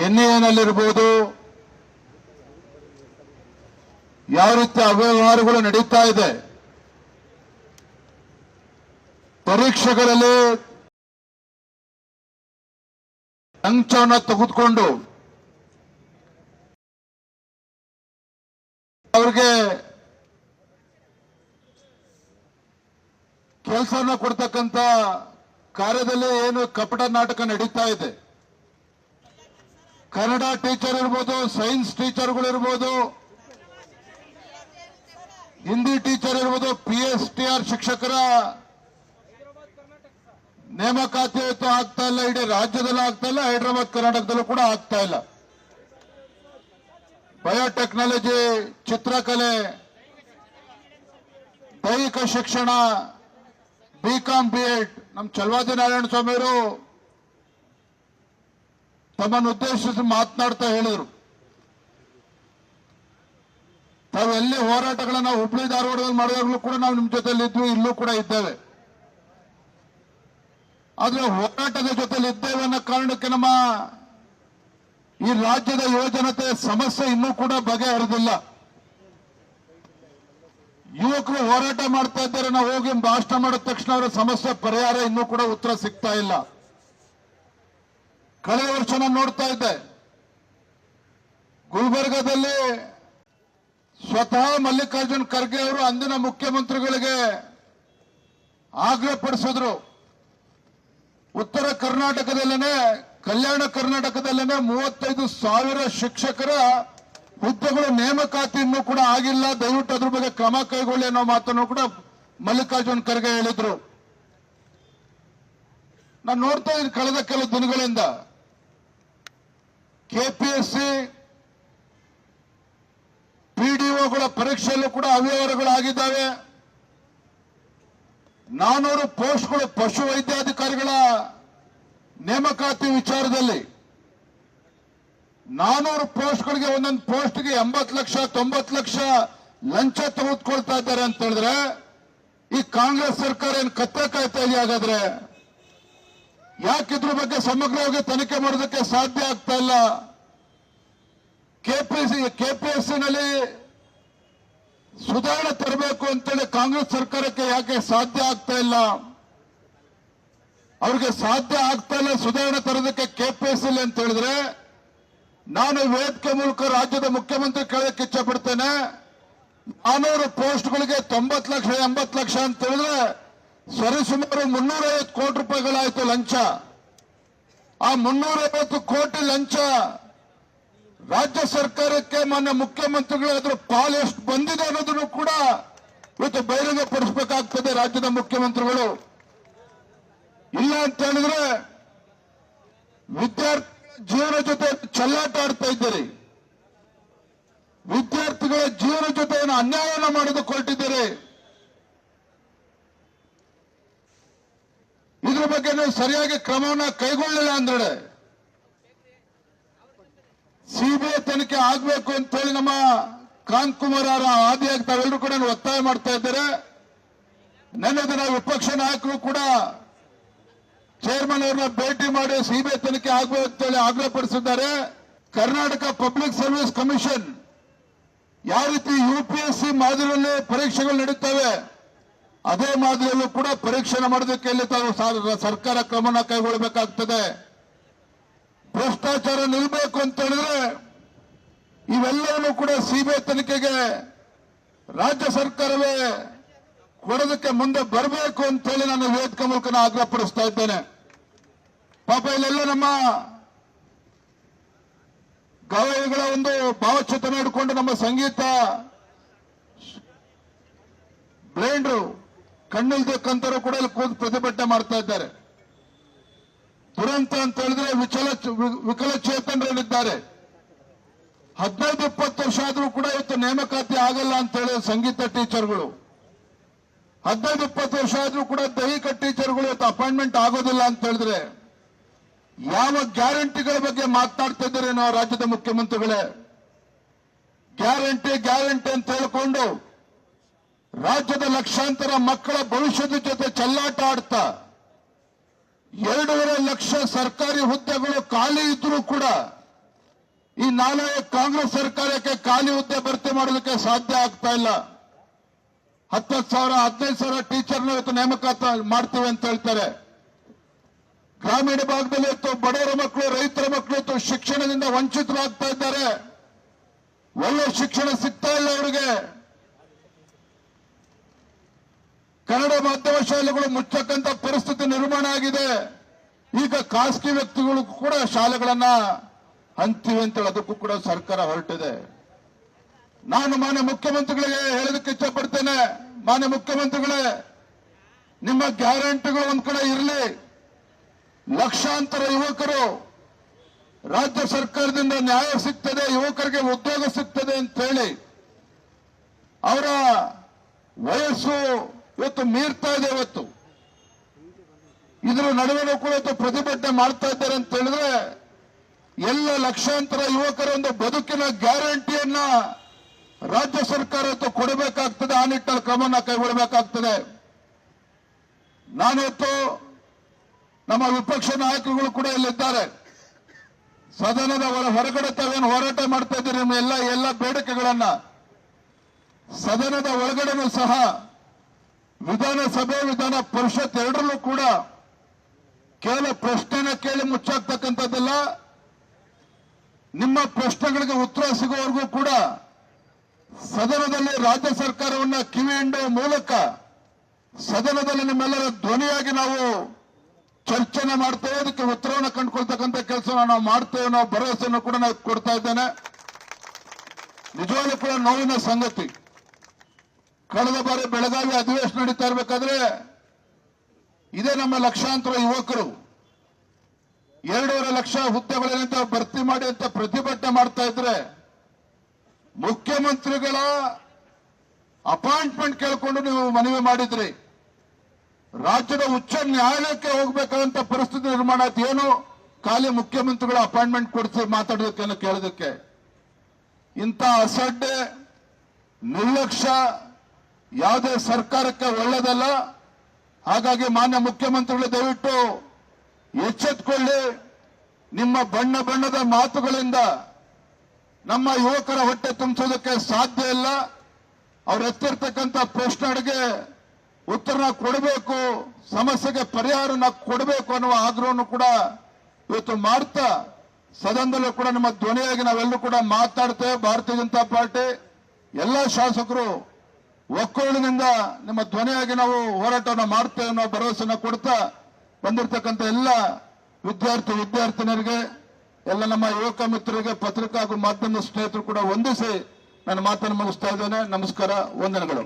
ಎನ್ಎನಲ್ಲಿರ್ಬೋದು ಯಾವ ರೀತಿ ಅವ್ಯವಹಾರಗಳು ನಡೀತಾ ಇದೆ, ಪರೀಕ್ಷೆಗಳಲ್ಲಿ ಲಂಚವನ್ನು ತೆಗೆದುಕೊಂಡು ಅವ್ರಿಗೆ ಕೆಲಸನ ಕೊಡ್ತಕ್ಕಂಥ ಕಾರ್ಯದಲ್ಲಿ ಏನು ಕಪಟ ನಾಟಕ ನಡೀತಾ ಇದೆ. ಕನ್ನಡ ಟೀಚರ್ ಇರ್ಬೋದು, ಸೈನ್ಸ್ ಟೀಚರ್ಗಳು ಇರ್ಬೋದು, ಹಿಂದಿ ಟೀಚರ್ ಇರ್ಬೋದು, PSTR ಶಿಕ್ಷಕರ ನೇಮಕಾತಿ ಆಗ್ತಾ ಇಲ್ಲ. ಇಡೀ ರಾಜ್ಯದಲ್ಲೂ ಆಗ್ತಾ ಇಲ್ಲ, ಹೈದರಾಬಾದ್ ಕರ್ನಾಟಕದಲ್ಲೂ ಕೂಡ ಆಗ್ತಾ ಇಲ್ಲ. ಬಯೋಟೆಕ್ನಾಲಜಿ, ಚಿತ್ರಕಲೆ, ದೈಹಿಕ ಶಿಕ್ಷಣ, BCom B.Ed ನಮ್ಮ ಚಲವಾದಿ ನಾರಾಯಣ ಸ್ವಾಮಿಯವರು ತಮ್ಮನ್ನು ಉದ್ದೇಶಿಸಿ ಮಾತನಾಡ್ತಾ ಹೇಳಿದರು, ತಾವೆಲ್ಲಿ ಹೋರಾಟಗಳನ್ನ ಹುಬ್ಬಳ್ಳಿ ಧಾರವಾಡದಲ್ಲಿ ಮಾಡಿದಾಗಲೂ ಕೂಡ ನಾವು ನಿಮ್ಮ ಜೊತೆಲಿ ಇದ್ವಿ, ಇಲ್ಲೂ ಕೂಡ ಇದ್ದೇವೆ. ಆದ್ರೆ ಹೋರಾಟದ ಜೊತೆಲಿ ಇದ್ದೇವೆ ಅನ್ನೋ ಕಾರಣಕ್ಕೆ ನಮ್ಮ ಈ ರಾಜ್ಯದ ಯುವಜನತೆ ಸಮಸ್ಯೆ ಇನ್ನೂ ಕೂಡ ಬಗೆಹರಿದಿಲ್ಲ. ಯುವಕರು ಹೋರಾಟ ಮಾಡ್ತಾ ಇದ್ದಾರೆ, ನಾವು ಹೋಗಿ ಭಾಷಣ ಮಾಡಿದ ತಕ್ಷಣ ಅವರ ಸಮಸ್ಯೆ ಪರಿಹಾರ ಇನ್ನೂ ಕೂಡ ಉತ್ತರ ಸಿಗ್ತಾ ಇಲ್ಲ. ಕಳೆದ ವರ್ಷ ನಾನು ನೋಡ್ತಾ ಇದ್ದೆ, ಗುಲ್ಬರ್ಗಾದಲ್ಲಿ ಸ್ವತಃ ಮಲ್ಲಿಕಾರ್ಜುನ್ ಖರ್ಗೆ ಅವರು ಅಂದಿನ ಮುಖ್ಯಮಂತ್ರಿಗಳಿಗೆ ಆಗ್ರಹಪಡಿಸಿದ್ರು, ಉತ್ತರ ಕರ್ನಾಟಕದಲ್ಲೇನೆ, ಕಲ್ಯಾಣ ಕರ್ನಾಟಕದಲ್ಲೇನೆ 35,000 ಶಿಕ್ಷಕರ ಹುದ್ದೆಗಳು ನೇಮಕಾತಿ ಇನ್ನೂ ಕೂಡ ಆಗಿಲ್ಲ, ದಯವಿಟ್ಟು ಅದ್ರ ಬಗ್ಗೆ ಕ್ರಮ ಕೈಗೊಳ್ಳಿ ಅನ್ನೋ ಮಾತನ್ನು ಕೂಡ ಮಲ್ಲಿಕಾರ್ಜುನ್ ಖರ್ಗೆ ಹೇಳಿದ್ರು. ನಾನು ನೋಡ್ತಾ ಇದ್ದೀನಿ ಕಳೆದ ಕೆಲವು ದಿನಗಳಿಂದ KPSC PDOಗಳ ಪರೀಕ್ಷೆಯಲ್ಲೂ ಕೂಡ ಅವ್ಯವಹಾರಗಳಾಗಿದ್ದಾವೆ. 400 ಪೋಸ್ಟ್ಗಳು ಪಶು ವೈದ್ಯಾಧಿಕಾರಿಗಳ ನೇಮಕಾತಿ ವಿಚಾರದಲ್ಲಿ 400 ಪೋಸ್ಟ್ಗಳಿಗೆ ಒಂದೊಂದು ಪೋಸ್ಟ್ಗೆ 80 ಲಕ್ಷ 90 ಲಕ್ಷ ಲಂಚ ತೆಗೆದುಕೊಳ್ತಾ ಇದ್ದಾರೆ ಅಂತ ಹೇಳಿದ್ರೆ ಈ ಕಾಂಗ್ರೆಸ್ ಸರ್ಕಾರ ಏನು ಕತ್ತೆ ಕಾಯ್ತಾ ಇದೆಯಾ? ಹಾಗಾದ್ರೆ ಯಾಕಿದ್ರ ಬಗ್ಗೆ ಸಮಗ್ರವಾಗಿ ತನಿಖೆ ಮಾಡೋದಕ್ಕೆ ಸಾಧ್ಯ ಆಗ್ತಾ ಇಲ್ಲ? ಕೆಪಿಎಸ್ಸಿನಲ್ಲಿ ಸುಧಾರಣೆ ತರಬೇಕು ಅಂತೇಳಿ ಕಾಂಗ್ರೆಸ್ ಸರ್ಕಾರಕ್ಕೆ ಯಾಕೆ ಸಾಧ್ಯ ಆಗ್ತಾ ಇಲ್ಲ? ಅವ್ರಿಗೆ ಸಾಧ್ಯ ಆಗ್ತಾ ಇಲ್ಲ ಸುಧಾರಣೆ ತರೋದಕ್ಕೆ ಕೆಪಿಎಸ್ಸಿ ಅಂತ ಹೇಳಿದ್ರೆ, ನಾನು ವೇದಿಕೆ ಮೂಲಕ ರಾಜ್ಯದ ಮುಖ್ಯಮಂತ್ರಿ ಕೇಳಕ್ಕೆ ಇಚ್ಛೆ ಪಡ್ತೇನೆ. 400 ಪೋಸ್ಟ್ಗಳಿಗೆ 90 ಲಕ್ಷ 80 ಲಕ್ಷ ಅಂತ ಹೇಳಿದ್ರೆ ಸರಿಸುಮಾರು 350 ಕೋಟಿ ರೂಪಾಯಿಗಳಾಯ್ತು ಲಂಚ. ಆ 350 ಕೋಟಿ ಲಂಚ ರಾಜ್ಯ ಸರ್ಕಾರಕ್ಕೆ ಮಾನ್ಯ ಮುಖ್ಯಮಂತ್ರಿಗಳು ಅದ್ರ ಪಾಲು ಎಷ್ಟು ಬಂದಿದೆ ಅನ್ನೋದನ್ನು ಕೂಡ ಇವತ್ತು ಬಹಿರಂಗ ಪಡಿಸಬೇಕಾಗ್ತದೆ ರಾಜ್ಯದ ಮುಖ್ಯಮಂತ್ರಿಗಳು. ಇಲ್ಲ ಅಂತ ಹೇಳಿದ್ರೆ ವಿದ್ಯಾರ್ಥಿ ಜೀವನ ಜೊತೆ ಚೆಲ್ಲಾಟ ಆಡ್ತಾ ಇದ್ದೀರಿ, ವಿದ್ಯಾರ್ಥಿಗಳ ಜೀವನ ಜೊತೆ ಅನ್ಯಾಯವನ್ನು ಮಾಡಿದುಕೊಳ್ತಿದ್ದೀರಿ. ಇದ್ರ ಬಗ್ಗೆ ನೀವು ಸರಿಯಾಗಿ ಕ್ರಮವನ್ನು ಕೈಗೊಳ್ಳಿಲ್ಲ ಅಂದ್ರೆ ಸಿಬಿಐ ತನಿಖೆ ಆಗಬೇಕು ಅಂತ ಹೇಳಿ ನಮ್ಮ ಕಾಂತ್ ಕುಮಾರ್ ಅವರ ಆದಿಯಾಗಿ ತಾವೆಲ್ಲರೂ ಕೂಡ ಒತ್ತಾಯ ಮಾಡ್ತಾ ಇದ್ದಾರೆ. ನೆನ್ನೆ ದಿನ ವಿಪಕ್ಷ ನಾಯಕರು ಕೂಡ ಚೇರ್ಮನ್ ಅವರನ್ನ ಭೇಟಿ ಮಾಡಿ ಸಿಬಿಐ ತನಿಖೆ ಆಗಬೇಕು ಅಂತ ಹೇಳಿ ಆಗ್ರಹಪಡಿಸಿದ್ದಾರೆ. ಕರ್ನಾಟಕ ಪಬ್ಲಿಕ್ ಸರ್ವಿಸ್ ಕಮಿಷನ್ ಯಾವ ರೀತಿ UPSC ಮಾದರಿಯಲ್ಲಿ ಪರೀಕ್ಷೆಗಳು ನಡೀತವೆ ಅದೇ ಮಾದರಿಯಲ್ಲೂ ಕೂಡ ಪರೀಕ್ಷೆ ಮಾಡೋದಕ್ಕೆ ಇಲ್ಲಿ ತಾವು ಸರ್ಕಾರ ಕ್ರಮನ ಕೈಗೊಳ್ಳಬೇಕಾಗ್ತದೆ. ಭ್ರಷ್ಟಾಚಾರ ನಿಲ್ಲಬೇಕು ಅಂತ ಹೇಳಿದ್ರೆ ಇವೆಲ್ಲವನ್ನೂ ಕೂಡ ಸಿಬಿಐ ತನಿಖೆಗೆ ರಾಜ್ಯ ಸರ್ಕಾರವೇ ಕೊಡೋದಕ್ಕೆ ಮುಂದೆ ಬರಬೇಕು ಅಂತ ಹೇಳಿ ನಾನು ವೇದಿಕೆ ಮೂಲಕ ಆಗ್ರಹಪಡಿಸ್ತಾ ಇದ್ದೇನೆ. ಪಾಪ ಇಲ್ಲೆಲ್ಲ ನಮ್ಮ ಗವಾಯಿಗಳ ಒಂದು ಭಾವಚಿತ್ರ ಹಿಡ್ಕೊಂಡು ನಮ್ಮ ಸಂಗೀತ ಬ್ಲೈಂಡ್ರು ಕಣ್ಣಿಲ್ದಕ್ಕಂತರೂ ಕೂಡ ಇಲ್ಲಿ ಕೂತು ಪ್ರತಿಭಟನೆ ಮಾಡ್ತಾ ಇದ್ದಾರೆ. ದುರಂತ ಅಂತ ಹೇಳಿದ್ರೆ ವಿಕಲಚೇತನರಿದ್ದಾರೆ. 15-20 ವರ್ಷ ಆದ್ರೂ ಕೂಡ ಇವತ್ತು ನೇಮಕಾತಿ ಆಗಲ್ಲ ಅಂತ ಹೇಳಿ ಸಂಗೀತ ಟೀಚರ್ಗಳು, 15-20 ವರ್ಷ ಆದ್ರೂ ಕೂಡ ದೈಹಿಕ ಟೀಚರ್ಗಳು ಇವತ್ತು ಅಪಾಯಿಂಟ್ಮೆಂಟ್ ಆಗೋದಿಲ್ಲ ಅಂತ ಹೇಳಿದ್ರೆ ಯಾವ ಗ್ಯಾರಂಟಿಗಳ ಬಗ್ಗೆ ಮಾತನಾಡ್ತಾ ಇದ್ದಾರೆ ನಾವು ರಾಜ್ಯದ ಮುಖ್ಯಮಂತ್ರಿಗಳೇ? ಗ್ಯಾರಂಟಿ ಗ್ಯಾರಂಟಿ ಅಂತ ಹೇಳಿಕೊಂಡು ರಾಜ್ಯದ ಲಕ್ಷಾಂತರ ಮಕ್ಕಳ ಭವಿಷ್ಯದ ಜೊತೆ ಚೆಲ್ಲಾಟ ಆಡ್ತಾ 2.5 ಲಕ್ಷ ಸರ್ಕಾರಿ ಹುದ್ದೆಗಳು ಖಾಲಿ ಇದ್ರೂ ಕೂಡ ಈ ನಾಳೆ ಕಾಂಗ್ರೆಸ್ ಸರ್ಕಾರಕ್ಕೆ ಖಾಲಿ ಹುದ್ದೆ ಭರ್ತಿ ಮಾಡೋದಕ್ಕೆ ಸಾಧ್ಯ ಆಗ್ತಾ ಇಲ್ಲ. 10,000 15,000 ಟೀಚರ್ನ ಇವತ್ತು ನೇಮಕಾತಿ ಮಾಡ್ತೀವಿ ಅಂತ ಹೇಳ್ತಾರೆ. ಗ್ರಾಮೀಣ ಭಾಗದಲ್ಲಿ ಇವತ್ತು ಬಡವರ ಮಕ್ಕಳು, ರೈತರ ಮಕ್ಕಳು ಇವತ್ತು ಶಿಕ್ಷಣದಿಂದ ವಂಚಿತರಾಗ್ತಾ ಇದ್ದಾರೆ. ಒಳ್ಳೆ ಶಿಕ್ಷಣ ಸಿಗ್ತಾ ಇಲ್ಲ ಅವರಿಗೆ. ಕನ್ನಡ ಮಾಧ್ಯಮ ಶಾಲೆಗಳು ಮುಚ್ಚಕ್ಕಂತ ಪರಿಸ್ಥಿತಿ ನಿರ್ಮಾಣ ಆಗಿದೆ. ಈಗ ಖಾಸಗಿ ವ್ಯಕ್ತಿಗಳು ಕೂಡ ಶಾಲೆಗಳನ್ನ ಅಂತೀವಿ ಅಂತೇಳಿ ಅದಕ್ಕೂ ಕೂಡ ಸರ್ಕಾರ ಹೊರಟಿದೆ. ನಾನು ಮಾನ್ಯ ಮುಖ್ಯಮಂತ್ರಿಗಳಿಗೆ ಹೇಳೋದಕ್ಕೆ ಇಷ್ಟಪಡ್ತೇನೆ. ಮಾನ್ಯ ಮುಖ್ಯಮಂತ್ರಿಗಳೇ, ನಿಮ್ಮ ಗ್ಯಾರಂಟಿಗಳು ಒಂದ್ ಕಡೆ ಇರಲಿ. ಲಕ್ಷಾಂತರ ಯುವಕರು ರಾಜ್ಯ ಸರ್ಕಾರದಿಂದ ನ್ಯಾಯ ಸಿಗ್ತದೆ, ಯುವಕರಿಗೆ ಉದ್ಯೋಗ ಸಿಗ್ತದೆ ಅಂತ ಹೇಳಿ ಅವರ ವಯಸ್ಸು ಇವತ್ತು ಮೀರ್ತಾ ಇದೆ. ಇವತ್ತು ಇದರ ನಡುವೆನೂ ಕೂಡ ಇವತ್ತು ಪ್ರತಿಭಟನೆ ಮಾಡ್ತಾ ಇದ್ದಾರೆ ಅಂತ ಹೇಳಿದ್ರೆ ಎಲ್ಲ ಲಕ್ಷಾಂತರ ಯುವಕರ ಒಂದು ಬದುಕಿನ ಗ್ಯಾರಂಟಿಯನ್ನ ರಾಜ್ಯ ಸರ್ಕಾರ ಇವತ್ತು ಕೊಡಬೇಕಾಗ್ತದೆ. ಆ ನಿಟ್ಟಲ್ಲಿ ಕ್ರಮನ ಕೈಗೊಳ್ಳಬೇಕಾಗ್ತದೆ. ನಾನಿವತ್ತು ನಮ್ಮ ವಿಪಕ್ಷ ನಾಯಕರುಗಳು ಕೂಡ ಇಲ್ಲಿದ್ದಾರೆ. ಸದನದ ಹೊರಗಡೆ ತಾವೇನು ಹೋರಾಟ ಮಾಡ್ತಾ ಇದ್ದೀರಿ, ನಿಮ್ಮ ಎಲ್ಲ ಬೇಡಿಕೆಗಳನ್ನ ಸದನದ ಒಳಗಡೆನೂ ಸಹ ವಿಧಾನಸಭೆ ವಿಧಾನ ಪರಿಷತ್ ಎರಡರಲ್ಲೂ ಕೂಡ ಕೇವಲ ಪ್ರಶ್ನೆನ ಕೇಳಿ ಮುಚ್ಚಾಕ್ತಕ್ಕಂಥದ್ದಲ್ಲ. ನಿಮ್ಮ ಪ್ರಶ್ನೆಗಳಿಗೆ ಉತ್ತರ ಸಿಗುವವರೆಗೂ ಕೂಡ ಸದನದಲ್ಲಿ ರಾಜ್ಯ ಸರ್ಕಾರವನ್ನ ಕಿವಿ ಹಿಂಡುವ ಮೂಲಕ ಸದನದಲ್ಲಿ ನಿಮ್ಮೆಲ್ಲರ ಧ್ವನಿಯಾಗಿ ನಾವು ಚರ್ಚೆನ ಮಾಡ್ತೇವೆ. ಅದಕ್ಕೆ ಉತ್ತರವನ್ನು ಕಂಡುಕೊಳ್ತಕ್ಕಂಥ ಕೆಲಸವನ್ನು ನಾವು ಮಾಡ್ತೇವೆ. ನಾವು ಭರವಸೆಯನ್ನು ಕೂಡ ನಾವು ಕೊಡ್ತಾ ಇದ್ದೇನೆ. ನಿಜವಾಗ್ಲೂ ಕೂಡ ನೋವಿನ ಸಂಗತಿ, ಕಳೆದ ಬಾರಿ ಬೆಳಗಾವಿ ಅಧಿವೇಶನ ನಡೀತಾ ಇರಬೇಕಾದ್ರೆ ಇದೇ ನಮ್ಮ ಲಕ್ಷಾಂತರ ಯುವಕರು 2.5 ಲಕ್ಷ ಹುದ್ದೆಗಳೇನಂತ ಭರ್ತಿ ಮಾಡಿ ಅಂತ ಪ್ರತಿಭಟನೆ ಮಾಡ್ತಾ ಇದ್ರೆ ಮುಖ್ಯಮಂತ್ರಿಗಳ ಅಪಾಯಿಂಟ್ಮೆಂಟ್ ಕೇಳಿಕೊಂಡು ನೀವು ಮನವಿ ಮಾಡಿದ್ರಿ. ರಾಜ್ಯದ ಉಚ್ಚ ನ್ಯಾಯಾಲಯಕ್ಕೆ ಹೋಗ್ಬೇಕಾದಂತ ಪರಿಸ್ಥಿತಿ ನಿರ್ಮಾಣ ಆಯ್ತು. ಏನು ಖಾಲಿ ಮುಖ್ಯಮಂತ್ರಿಗಳ ಅಪಾಯಿಂಟ್ಮೆಂಟ್ ಕೊಡಿಸಿ ಮಾತಾಡೋದಕ್ಕೆ ಕೇಳೋದಕ್ಕೆ. ಇಂಥ ಅಸಡ್ಡೆ, ನಿರ್ಲಕ್ಷ್ಯ ಯಾವುದೇ ಸರ್ಕಾರಕ್ಕೆ ಒಳ್ಳೆಯದಲ್ಲ. ಹಾಗಾಗಿ ಮಾನ್ಯ ಮುಖ್ಯಮಂತ್ರಿಗಳು ದಯವಿಟ್ಟು ಎಚ್ಚೆತ್ತುಕೊಳ್ಳಿ. ನಿಮ್ಮ ಬಣ್ಣ ಬಣ್ಣದ ಮಾತುಗಳಿಂದ ನಮ್ಮ ಯುವಕರ ಹೊಟ್ಟೆ ತುಂಬಿಸೋದಕ್ಕೆ ಸಾಧ್ಯ ಇಲ್ಲ. ಅವ್ರು ಎತ್ತಿರ್ತಕ್ಕಂಥ ಪ್ರಶ್ನೆಗಳಿಗೆ ಉತ್ತರನ ಕೊಡಬೇಕು, ಸಮಸ್ಯೆಗೆ ಪರಿಹಾರನ ಕೊಡಬೇಕು ಅನ್ನುವ ಆಗ್ರಹವನ್ನು ಕೂಡ ಇವತ್ತು ಮಾಡ್ತಾ ಸದನದಲ್ಲೂ ಕೂಡ ನಮ್ಮ ಧ್ವನಿಯಾಗಿ ನಾವೆಲ್ಲರೂ ಕೂಡ ಮಾತಾಡ್ತೇವೆ. ಭಾರತೀಯ ಜನತಾ ಪಾರ್ಟಿ ಎಲ್ಲ ಶಾಸಕರು ಒಕ್ಕೊರಲಿನಿಂದ ನಿಮ್ಮ ಧ್ವನಿಯಾಗಿ ನಾವು ಹೋರಾಟವನ್ನು ಮಾಡ್ತೇವೆ ಅನ್ನೋ ಭರವಸೆನ ಕೊಡ್ತಾ ಬಂದಿರತಕ್ಕಂಥ ಎಲ್ಲ ವಿದ್ಯಾರ್ಥಿನಿಯರಿಗೆ, ಎಲ್ಲ ನಮ್ಮ ಯುವಕ ಮಿತ್ರರಿಗೆ, ಪತ್ರಿಕಾ ಹಾಗೂ ಮಾಧ್ಯಮ ಸ್ನೇಹಿತರು ಕೂಡ ವಂದಿಸಿ ನನ್ನ ಮಾತನ್ನು ಮುಗಿಸ್ತಾ ಇದ್ದೇನೆ. ನಮಸ್ಕಾರ, ವಂದನೆಗಳು.